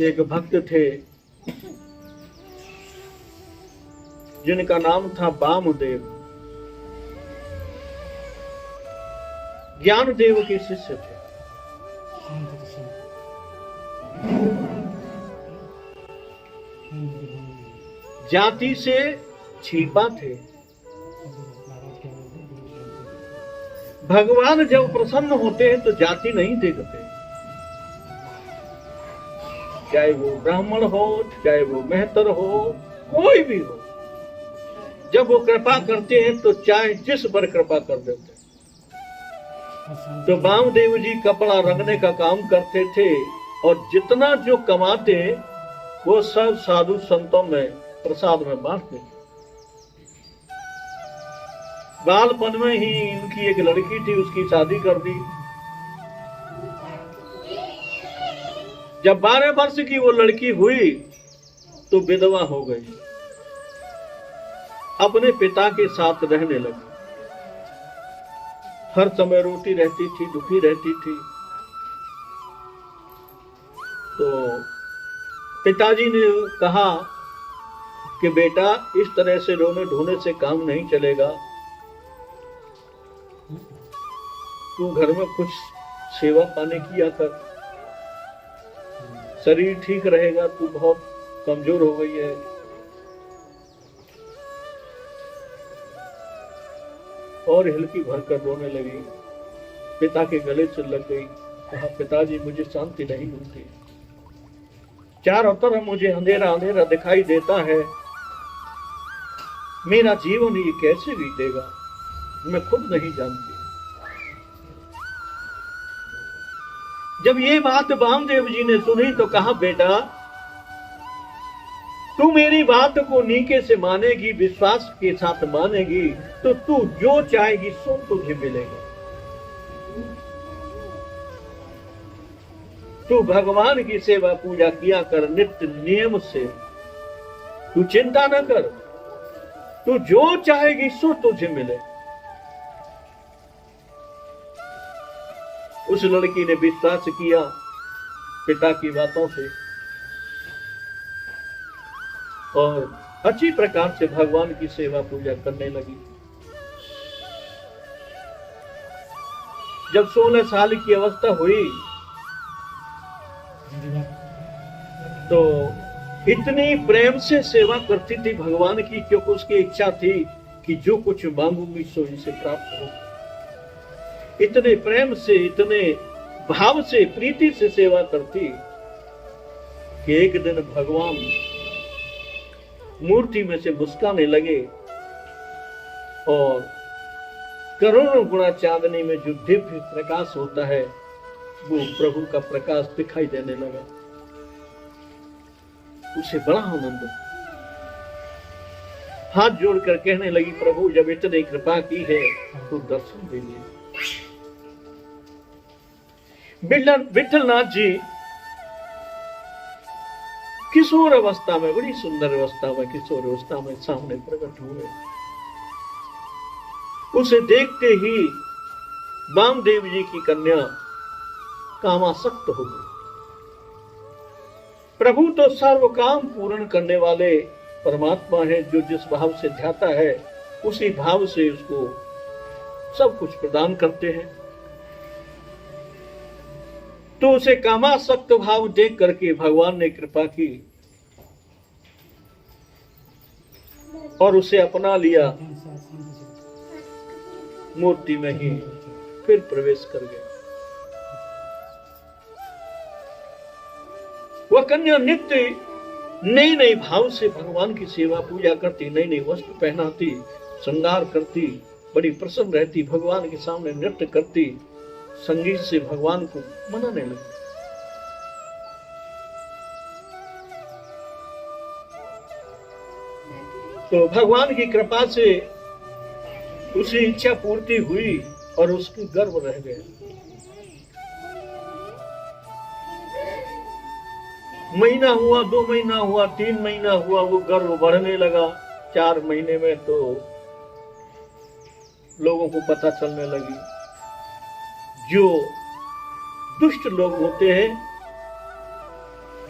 एक भक्त थे जिनका नाम था वामदेव। ज्ञानदेव के शिष्य थे। जाति से छिपा थे। भगवान जब प्रसन्न होते हैं तो जाति नहीं देखते, चाहे वो ब्राह्मण हो, चाहे वो मेहतर हो, कोई भी हो। जब वो कृपा करते हैं तो चाहे जिस पर कृपा कर देते हैं। तो वामदेव जी कपड़ा रंगने का काम करते थे और जितना जो कमाते वो सब साधु संतों में प्रसाद में बांटते थे। बालपन में ही इनकी एक लड़की थी, उसकी शादी कर दी। जब 12 वर्ष की वो लड़की हुई तो विधवा हो गई, अपने पिता के साथ रहने लगी। हर समय रोती रहती थी, दुखी रहती थी। तो पिताजी ने कहा कि बेटा, इस तरह से रोने ढोने से काम नहीं चलेगा, तू घर में कुछ सेवा पाने किया कर, शरीर ठीक रहेगा, तू बहुत कमजोर हो गई है। और हिलकी भरकर रोने लगी, पिता के गले से लग गई। कहा, पिताजी मुझे शांति नहीं मिलती, चारों तरफ मुझे अंधेरा अंधेरा दिखाई देता है, मेरा जीवन ये कैसे बीतेगा, मैं खुद नहीं जानती। जब ये बात वामदेव जी ने सुनी तो कहा, बेटा तू मेरी बात को नीके से मानेगी, विश्वास के साथ मानेगी तो तू जो चाहेगी सो तुझे मिलेगा। तू भगवान की सेवा पूजा किया कर नित्य नियम से, तू चिंता न कर, तू जो चाहेगी सो तुझे मिले। उस लड़की ने विश्वास किया पिता की बातों से और अच्छी प्रकार से भगवान की सेवा पूजा करने लगी। जब 16 साल की अवस्था हुई तो इतनी प्रेम से सेवा करती थी भगवान की, क्योंकि उसकी इच्छा थी कि जो कुछ मांगूंगी सो इसे प्राप्त हो। इतने प्रेम से, इतने भाव से, प्रीति से सेवा करती कि एक दिन भगवान मूर्ति में से मुस्काने लगे और करोड़ों गुणा चांदनी में जो दिव्य प्रकाश होता है वो प्रभु का प्रकाश दिखाई देने लगा। उसे बड़ा आनंद, हाथ जोड़कर कहने लगी, प्रभु जब इतनी कृपा की है तो दर्शन दीजिए। विठलनाथ जी किशोर अवस्था में, बड़ी सुंदर अवस्था में, किशोर अवस्था में सामने प्रकट हुए। उसे देखते ही वामदेव जी की कन्या कामासक्त हो गई। प्रभु तो सर्व काम पूर्ण करने वाले परमात्मा है, जो जिस भाव से ध्याता है उसी भाव से उसको सब कुछ प्रदान करते हैं। तो उसे कामासक्त भाव देख करके भगवान ने कृपा की और उसे अपना लिया, मूर्ति में ही फिर प्रवेश कर गया। वह कन्या नित्य नई नई भाव से भगवान की सेवा पूजा करती, नई नई वस्त्र पहनाती, श्रृंगार करती, बड़ी प्रसन्न रहती, भगवान के सामने नृत्य करती, संगीत से भगवान को मनाने लगी। तो भगवान की कृपा से उसी इच्छा पूर्ति हुई और उसके गर्भ रह गए। महीना हुआ, 2 महीना हुआ, 3 महीना हुआ, वो गर्भ बढ़ने लगा। 4 महीने में तो लोगों को पता चलने लगी। जो दुष्ट लोग होते हैं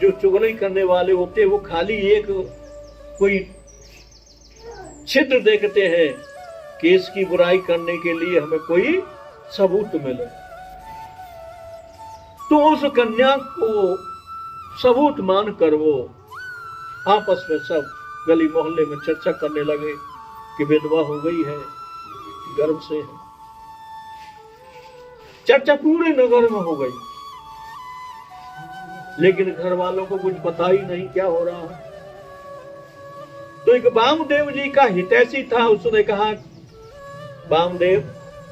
जो चुगली करने वाले होते हैं वो खाली एक कोई छिद्र देखते हैं कि इसकी बुराई करने के लिए हमें कोई सबूत मिले। तो उस कन्या को सबूत मानकर वो आपस में सब गली मोहल्ले में चर्चा करने लगे कि विधवा हो गई है, गर्भ से है। चर्चा पूरे नगर में हो गई, लेकिन घर वालों को कुछ पता ही नहीं क्या हो रहा है। तो एक वामदेव जी का हितैषी था, उसने कहा, वामदेव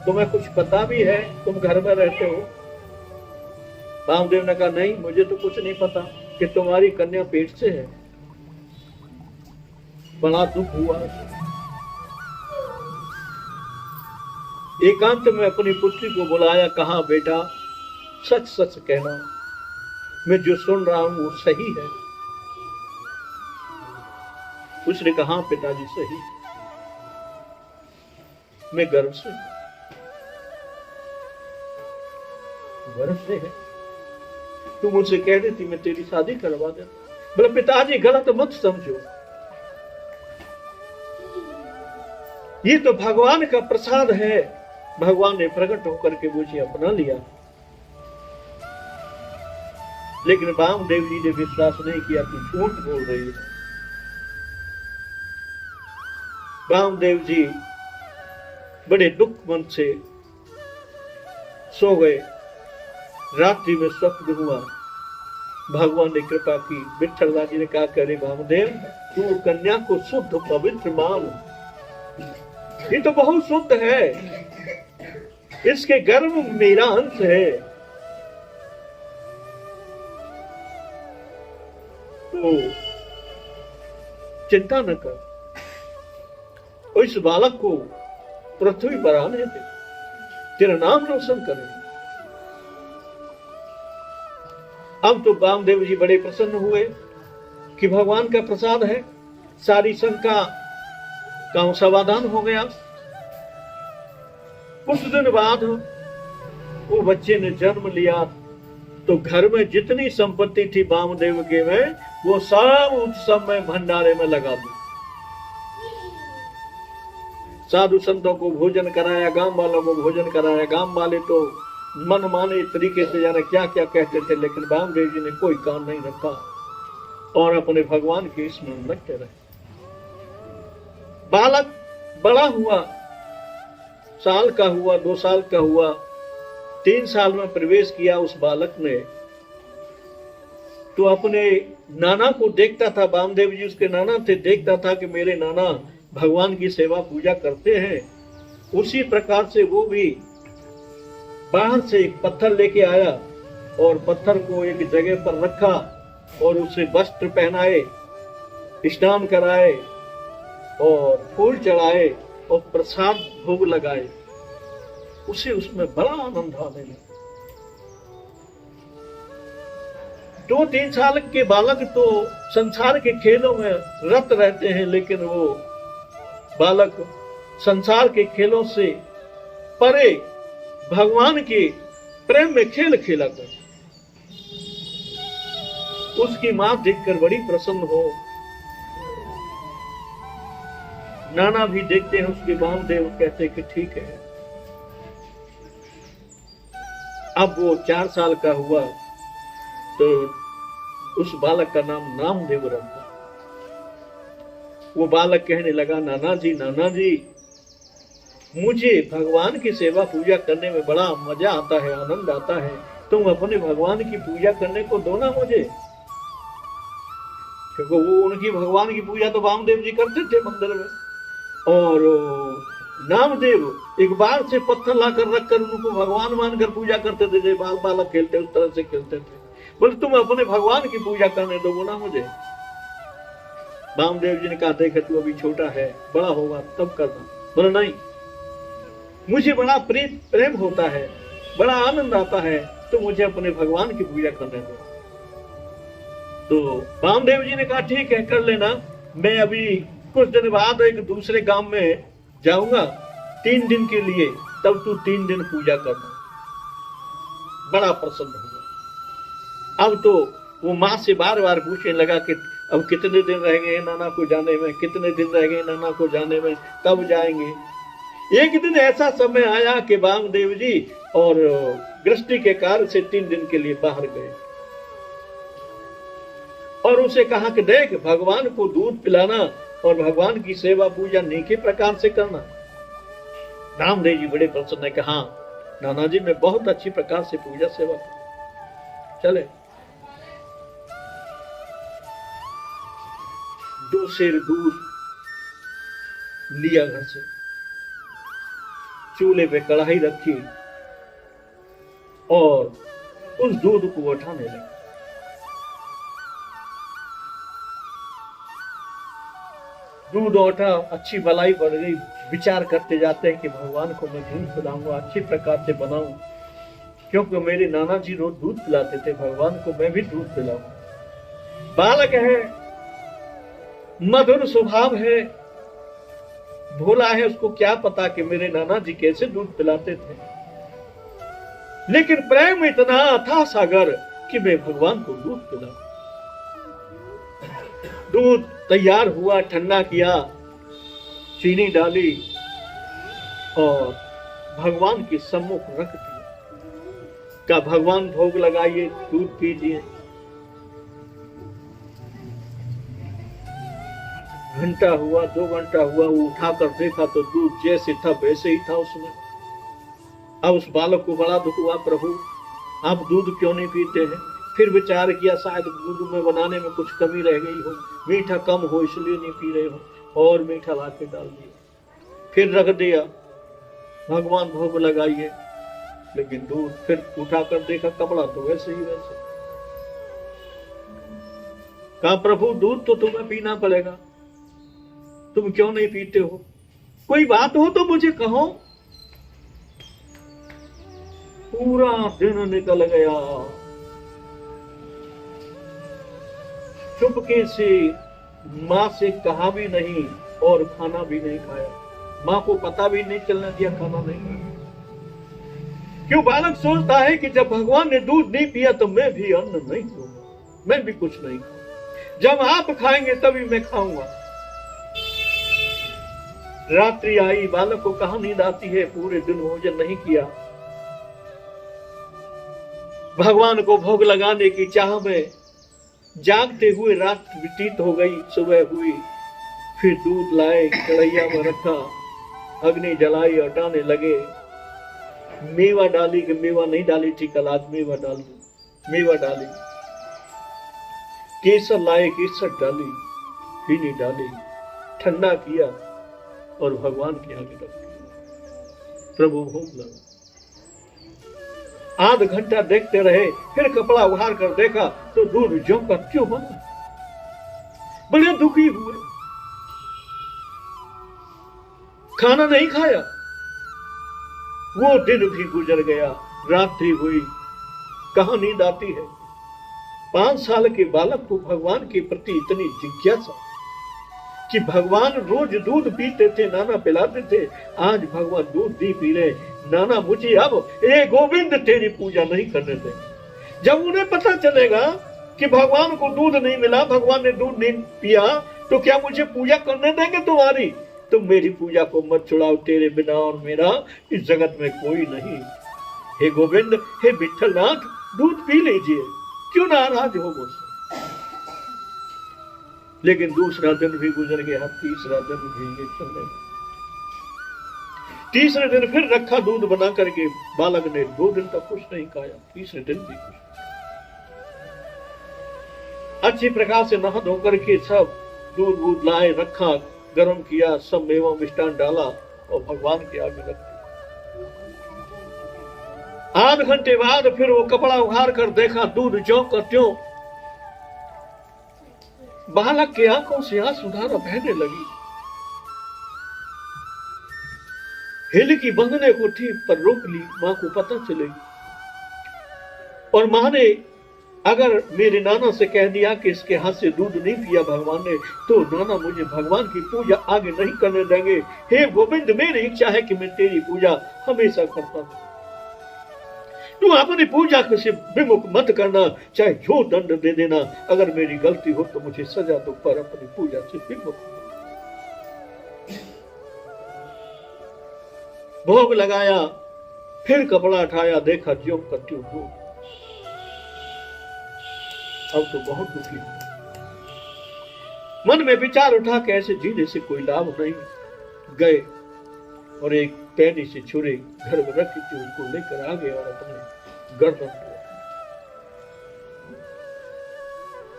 तुम्हें कुछ पता भी है, तुम घर में रहते हो? वामदेव ने कहा, नहीं मुझे तो कुछ नहीं पता कि तुम्हारी कन्या पेट से है। बड़ा दुख हुआ। एकांत में अपनी पुत्री को बुलाया, कहा, बेटा सच सच कहना, मैं जो सुन रहा हूं वो सही है? उसने कहा, पिताजी सही, मैं गर्भ से है, तू मुझसे कह देती मैं तेरी शादी करवा देता। बोले, पिताजी गलत मत समझो, ये तो भगवान का प्रसाद है, भगवान ने प्रकट होकर के मुझे अपना लिया। लेकिन वामदेव जी ने विश्वास नहीं किया कि झूठ बोल रही है। वामदेव जी बड़े दुख मन से सो गए। रात्रि में स्वप्न हुआ, भगवान ने कृपा की। विठलदास जी ने कहा, करे वामदेव तू कन्या को शुद्ध पवित्र मान, ये तो बहुत शुद्ध है, इसके गर्भ में मेरा अंश है। तो चिंता न कर, इस बालक को पृथ्वी पर आने दे, तेरा नाम रोशन करें। अब तो वामदेव जी बड़े प्रसन्न हुए कि भगवान का प्रसाद है, सारी शंका का समाधान हो गया। कुछ दिन बाद वो बच्चे ने जन्म लिया, तो घर में जितनी संपत्ति थी वामदेव के में, वो सब उत्सव में भंडारे में लगा दी। साधु संतों को भोजन कराया, गांव वालों को भोजन कराया। गांव वाले तो मन माने तरीके से जाने क्या क्या कहते थे, लेकिन वामदेव जी ने कोई काम नहीं रखा और अपने भगवान के स्मरण रखते रहे। बालक बड़ा हुआ, साल का हुआ, 2 साल का हुआ, 3 साल में प्रवेश किया उस बालक ने। तो अपने नाना को देखता था, वामदेव जी उसके नाना थे, देखता था कि मेरे नाना भगवान की सेवा पूजा करते हैं। उसी प्रकार से वो भी बाहर से एक पत्थर लेके आया और पत्थर को एक जगह पर रखा और उसे वस्त्र पहनाए, स्नान कराए और फूल चढ़ाए और प्रसाद भोग लगाए। उसे उसमें बड़ा आनंद आने लगा। 2-3 साल के बालक तो संसार के खेलों में रत रहते हैं, लेकिन वो बालक संसार के खेलों से परे भगवान के प्रेम में खेल खेला कर। उसकी मां देखकर बड़ी प्रसन्न हो। नाना भी देखते हैं उसके वामदेव, कहते कि ठीक है। अब वो 4 साल का हुआ तो उस बालक का नाम नामदेव रखा। वो बालक कहने लगा, नाना जी, मुझे भगवान की सेवा पूजा करने में बड़ा मजा आता है, आनंद आता है। तुम अपने भगवान की पूजा करने को दो ना मुझे। क्योंकि वो उनकी भगवान की पूजा तो वामदेव जी करते थे मंदिर में, और नामदेव एक बार से पत्थर लाकर रखकर उनको भगवान मानकर पूजा करते थे। जैसे बालक खेलते उस तरह से खेलते थे। बोले तुम अपने भगवान की पूजा करने दो ना मुझे। वामदेव जी ने कहा, देख तू अभी छोटा है, बड़ा होगा तब करना। बोले नहीं, मुझे बड़ा प्रेम होता है, बड़ा आनंद आता है, तो मुझे अपने भगवान की पूजा करने दो। तो वामदेव जी ने कहा, ठीक है कर लेना, मैं अभी कुछ दिन बाद एक दूसरे गांव में जाऊंगा 3 दिन के लिए, तब तू 3 दिन पूजा करना। बड़ा प्रसन्न हुआ। अब तो वो माँ से बार बार पूछने लगा कि अब कितने दिन रह गए नाना को जाने में, कितने दिन रह गए नाना को जाने में, कब जाएंगे। एक दिन ऐसा समय आया कि वामदेव जी और दृष्टि के कार्य से 3 दिन के लिए बाहर गए और उसे कहा कि देख, भगवान को दूध पिलाना और भगवान की सेवा पूजा नेके प्रकार से करना। रामदेव जी बड़े प्रसन्न है कि हाँ नाना जी, मैं बहुत अच्छी प्रकार से पूजा सेवा चले। 2 सेर दूध लिया घर से, चूल्हे पे कढ़ाई रखी और उस दूध को उठाने लगे। दूध उठा, अच्छी मलाई बढ़ गई। विचार करते जाते हैं कि भगवान को मैं दूध पिलाऊंगा, अच्छी प्रकार से बनाऊं, क्योंकि मेरे नाना जी रोज दूध पिलाते थे, भगवान को मैं भी दूध पिलाऊं। बालक है, मधुर स्वभाव है, भोला है, उसको क्या पता कि मेरे नाना जी कैसे दूध पिलाते थे। लेकिन प्रेम इतना था सागर कि मैं भगवान को दूध पिलाऊं। दूध तैयार हुआ, ठंडा किया, चीनी डाली और भगवान के सम्मुख रख दिया। का भगवान भोग लगाइए, दूध पीजिए। घंटा हुआ, 2 घंटा हुआ, वो उठाकर देखा तो दूध जैसे था वैसे ही था उसमें। अब उस बालक को बड़ा दुख हुआ, प्रभु आप दूध क्यों नहीं पीते हैं। फिर विचार किया शायद दूध में बनाने में कुछ कमी रह गई हो, मीठा कम हो इसलिए नहीं पी रहे हो, और मीठा लाके डाल दिया। फिर रख दिया, भगवान भोग लगाइए, लेकिन दूध फिर उठाकर देखा कपड़ा तो वैसे ही वैसे। कहा प्रभु दूध तो तुम्हें पीना पड़ेगा, तुम क्यों नहीं पीते हो, कोई बात हो तो मुझे कहो। पूरा दिन निकल गया, चुपके से माँ से कहा भी नहीं और खाना भी नहीं खाया। माँ को पता भी नहीं चलने दिया, खाना नहीं खाया। क्यों बालक सोचता है कि जब भगवान ने दूध नहीं पिया तो मैं भी अन्न नहीं खाऊंगा, मैं भी कुछ नहीं खाऊंगा, जब आप खाएंगे तभी मैं खाऊंगा। रात्रि आई, बालक को कहाँ नींद आती है, पूरे दिन भोजन नहीं किया। भगवान को भोग लगाने की चाह में जागते हुए रात व्यतीत हो गई, सुबह हुई। फिर दूध लाए, कढ़ैया में रखा, अग्नि जलाई, हटाने लगे। मेवा डाली कि मेवा नहीं डाली थी कल, आज मेवा डाल दी, मेवा डाली। केसर लाए, केसर डाली, चीनी डाली, ठंडा किया और भगवान के आगे रख दिया। प्रभु भोग लगा। आध घंटा देखते रहे, फिर कपड़ा उघाड़ कर देखा तो दूध ज्यों का त्यों बना। बड़े दुखी हुए, खाना नहीं खाया। वो दिन भी गुजर गया, रात्रि हुई, कहां नींद आती है। 5 साल के बालक को भगवान के प्रति इतनी जिज्ञासा कि भगवान रोज दूध पीते थे, नाना पिलाते थे, आज भगवान दूध नहीं पी रहे, नाना मुझे अब ए गोविंद तेरी पूजा नहीं करने देंगे। जब उन्हें पता चलेगा कि भगवान को दूध नहीं मिला, भगवान ने दूध नहीं पिया, तो क्या मुझे पूजा करने देंगे तुम्हारी? तुम मेरी पूजा को मत छुड़ाओ, तेरे बिना और मेरा इस जगत में कोई नहीं। हे गोविंद, हे विठलनाथ, दूध पी लीजिए, क्यों नाराज हो मुझसे। लेकिन दूसरा दिन भी गुजर गया, तीसरा दिन भी ये चलने लगा। तीसरे दिन फिर रखा दूध बना करके, बालक ने 2 दिन तक कुछ नहीं खाया, तीसरे दिन भी कुछ। अच्छी प्रकार से नहा धो करके सब दूध वूध लाए, रखा, गर्म किया, सब मेवा मिष्टान डाला और भगवान के आगे रख दिया। आध घंटे बाद फिर वो कपड़ा उघाड़ कर देखा, दूध ज्यों का त्यों। बालक के आंखों से आंसुधारा बहने लगी। हिल की बंधने को थी पर रोक ली, मां को पता चलेगी। और मां ने अगर मेरे नाना से कह दिया कि इसके हाथ से दूध नहीं पिया भगवान ने, तो नाना मुझे भगवान की पूजा आगे नहीं करने देंगे। हे गोविंद, मेरी इच्छा है कि मैं तेरी पूजा हमेशा करता हूं। तू अपनी पूजा से विमुख मत करना, चाहे जो दंड दे देना। अगर मेरी गलती हो तो मुझे सजा दो, पर अपनी पूजा से विमुख। भोग लगाया, फिर कपड़ा उठाया, देखा ज्यों का त्यों हो। अब तो बहुत दुखी हूं। मन में विचार उठा कि ऐसे जीने से कोई लाभ नहीं। गए और एक पैनी से छुरी घर में रखी थी, उसको लेकर आ गए और अपने गर्दन पर,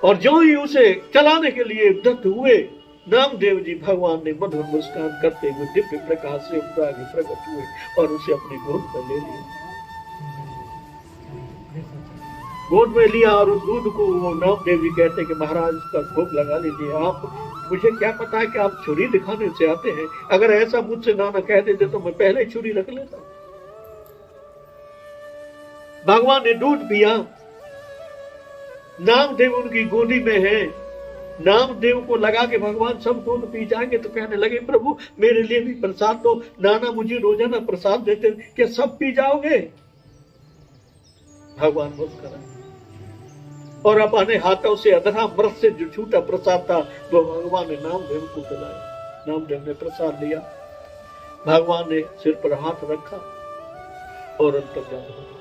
और जो ही उसे चलाने के लिए उद्यत हुए, नामदेव जी भगवान ने मधुर मुस्कान करते हुए दिव्य प्रकाश से आगे प्रकट हुए और उसे अपनी गोद में ले लिया। गोद में लिया और उस दूध को वो नामदेव जी कहते कि महाराज इसका भोग लगा लीजिए। आप, मुझे क्या पता है कि आप छुरी दिखाने से आते हैं। अगर ऐसा मुझसे नाना कह देते तो मैं पहले ही छुरी रख लेता। भगवान ने दूध पिया। नामदेव उनकी गोदी में है। नामदेव को लगा कि भगवान सब दूध पी जाएंगे, तो कहने लगे प्रभु मेरे लिए भी प्रसाद दो। नाना मुझे रोजाना प्रसाद देते, क्या सब पी जाओगे? भगवान मुस्कुराए और अपने हाथों से अधरा मृत से जो छूटा प्रसाद था वो भगवान ने नामदेव को दिलाया। नामदेव ने प्रसाद लिया। भगवान ने सिर पर हाथ रखा और अंतर्धान हो गया।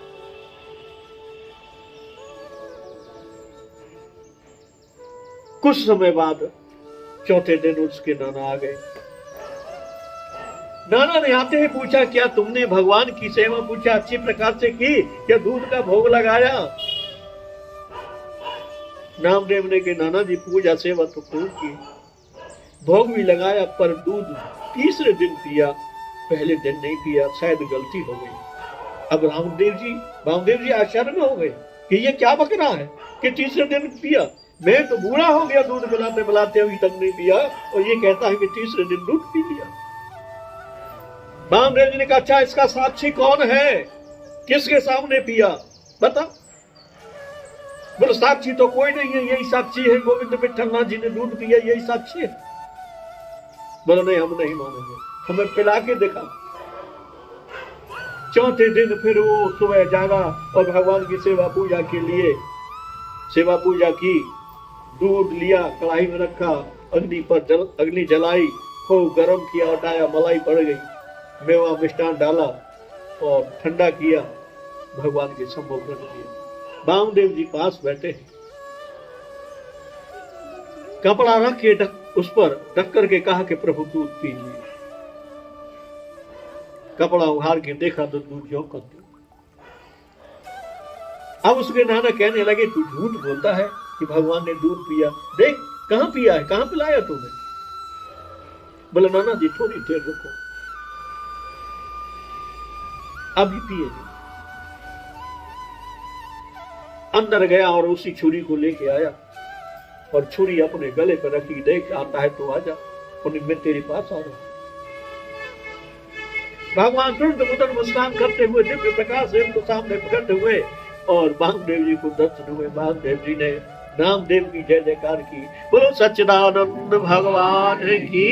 कुछ समय बाद चौथे दिन उसके नाना आ गए। नाना ने आते ही पूछा क्या तुमने भगवान की सेवा पूछा अच्छी प्रकार से की, क्या दूध का भोग लगाया? नामदेव ने कहा नाना जी पूजा सेवा तो खूब की, भोग भी लगाया, पर दूध तीसरे दिन पिया, पहले दिन नहीं पिया, शायद गलती हो गई। अब रामदेव जी आश्चर्य में हो गए कि ये क्या बक रहा है कि तीसरे दिन पिया। मैं तो बूढ़ा हो गया, दूध पिलाते पिलाते अभी तक नहीं पिया, और ये कहता है कि तीसरे दिन दूध पी लिया। रामदेव जी ने कहा अच्छा इसका साक्षी कौन है, किसके सामने पिया बता? बोले साक्षी तो कोई नहीं है, यही साक्षी है, गोविंद विठलनाथ जी ने दूध पिया, यही साक्षी है। बोले नहीं हम नहीं मानेंगे, हमें पिला के दिखा। चौथे दिन फिर वो सुबह जागा और भगवान की सेवा पूजा के लिए सेवा पूजा की। दूध लिया, कढ़ाई में रखा, अग्नि जलाई, खूब गर्म किया, हटाया, मलाई पड़ गई, मेवा मिष्टान डाला और ठंडा किया, भगवान के सम्मुख रख दिया। वामदेव जी पास बैठे हैं, कपड़ा रख के उस पर ढक करके कहा कि प्रभु दूध पीजिए। कपड़ा उघाड़ के देखा तो दूध जो कर दिया। अब उसके नाना कहने लगे तू झूठ बोलता है कि भगवान ने दूध पिया, देख कहां पिया है, कहां पिलाया तूने? बोले नाना जी थोड़ी देर रुको, अभी पिए। अंदर गया और उसी छुरी को लेके आया और छुरी अपने गले पर रखी, देख आता है तो आजा, और मैं तेरे पास आ रहा हूं। भगवान तुरंत मुद्र मुस्कान करते हुए दिव्य प्रकाश से उनको सामने प्रकट हुए और वामदेव जी को दर्शन हुए। वामदेव जी ने नामदेव की जय जयकार की। बोलो सच्चिदानंद भगवान की।